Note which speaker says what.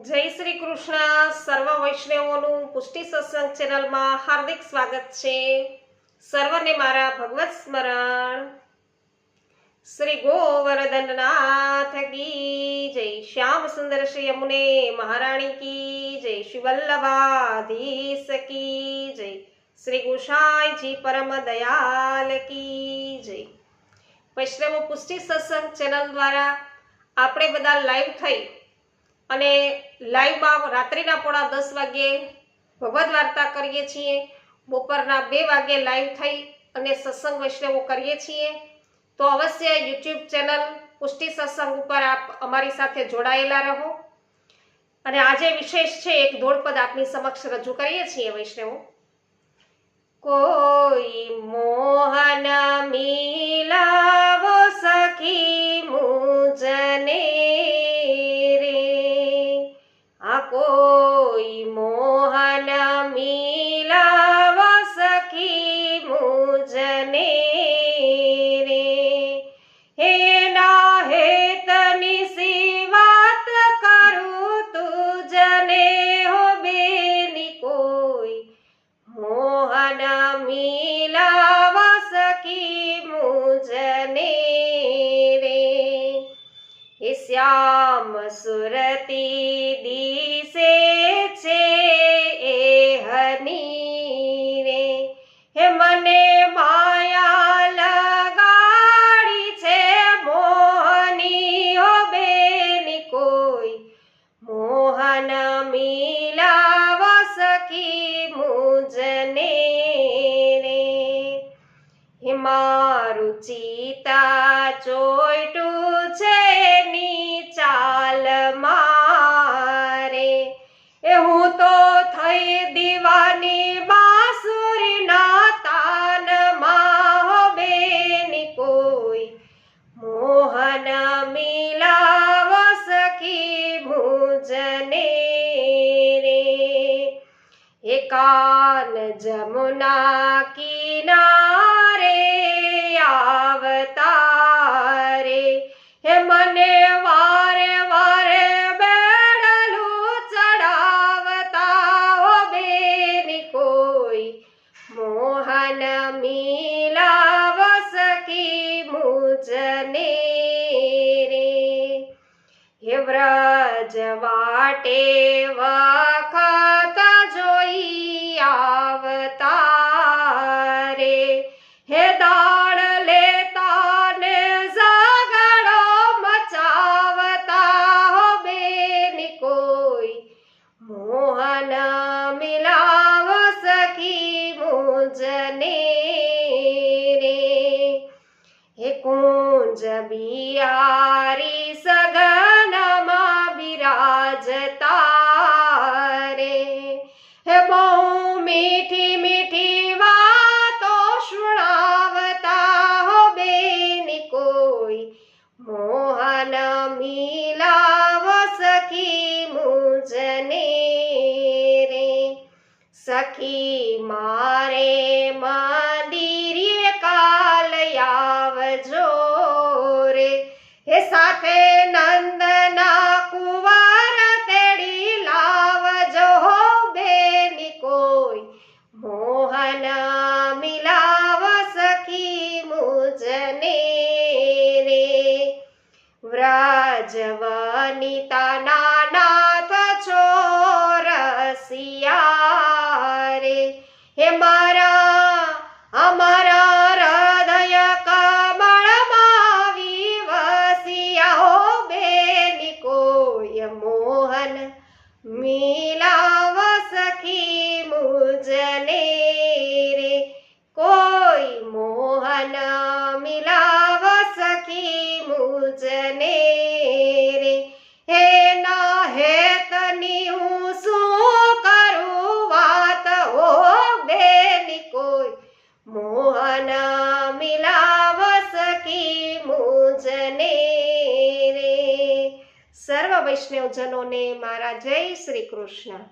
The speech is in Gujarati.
Speaker 1: જય શ્રી કૃષ્ણ. સર્વ વૈષ્ણવોનું પુષ્ટિ સત્સંગ ચેનલમાં હાર્દિક સ્વાગત છે. સર્વને મારા ભગવત સ્મરણ. શ્રી ગોવર્ધનનાથ કી જય. શ્યામ સુંદર શ્રી યમુને મહારાણી કી જય. શ્રી વલ્લભાધીશ કી જય. શ્રી ગુસાઈજી પરમ દયાલ કી જય. વૈષ્ણવ પુષ્ટિ સત્સંગ ચેનલ દ્વારા આપણે બધા લાઈવ થઈ અને લાઈવમાં રાત્રિના 9:30 વાગ્યે ભગવદ વાર્તા કરીએ છીએ. બપોરના 2 વાગ્યે લાઈવ થઈ અને સત્સંગ વૈષ્ણવો કરીએ છીએ. તો અવશ્ય યુટ્યુબ ચેનલ પુષ્ટિ સત્સંગ ઉપર આપ અમારી સાથે જોડાયેલા રહો. અને આજે વિશેષ છે, એક ધોળપદ આપની સમક્ષ રજૂ કરીએ છીએ વૈષ્ણવો. કોઈ મોહન મિલાવો સખી મુજને, કોઈ મોહન મિલાવ સખી મુજને રે. હે ના હેતની સી વાત કરું તુજને હો બેની, કોઈ મોહન મિલાવ સખી મુજને રે. હે શ્યામ સુરતી દિશે છે એ હની રે. હે મને માયા લગાડી છે મોહની હો બેની, કોઈ મોહન મિલાવ સખી મુજને રે. હે મારું ચિતા ચોયટું છે ચાલ મારે, એ હું તો થઈ દીવાની બાંસુરીના તાનમાં હો બેની, કોઈ મોહન મિલાવ સખી મુજને રે. એ કાન જમુના કિનારે આવતા રે, હે મને વારે વારે બેડલું ચડાવતા હો બેની, કોઈ મોહન મિલાવ સખી મુજને રે. હે વ્રજ વાટે વખત જોઈ આવતા રે, હે દાળ લેતા ને ઝઘડો મચાવતા હો બેની, કોઈ મોહન મિલાવ સખી મુજને રે. હે કુંજ બિહારી સગનમાં બિરાજતા રે, હે બહુ મીઠી મીઠી વાતો સુણાવતા હો બેની, કોઈ મોહન મિલાવ સખી મુજને રે. સખી મારે મંદિરે કાલ આવજો રે, હે સાથે નંદના કુંવર તેડી લાવજો હો બેની, કોઈ મોહન મિલાવ સખી મુજને રે. વ્રજ વનિતાના નાથ છો રસિયા રે, હે અમારા હૃદય કમળમાં વિવસિયા હો બેની, કોઈ મોહન મિલાવ સખી મુજને રે. કોઈ મોહન મિલાવ સખી મુજને રે. હે ના હેતની હું શું કરું વાત હો બેની, કોઈ મોહન મિલાવ સખી મુજને રે. સર્વ વૈષ્ણવજનોને મારા જય શ્રી કૃષ્ણ.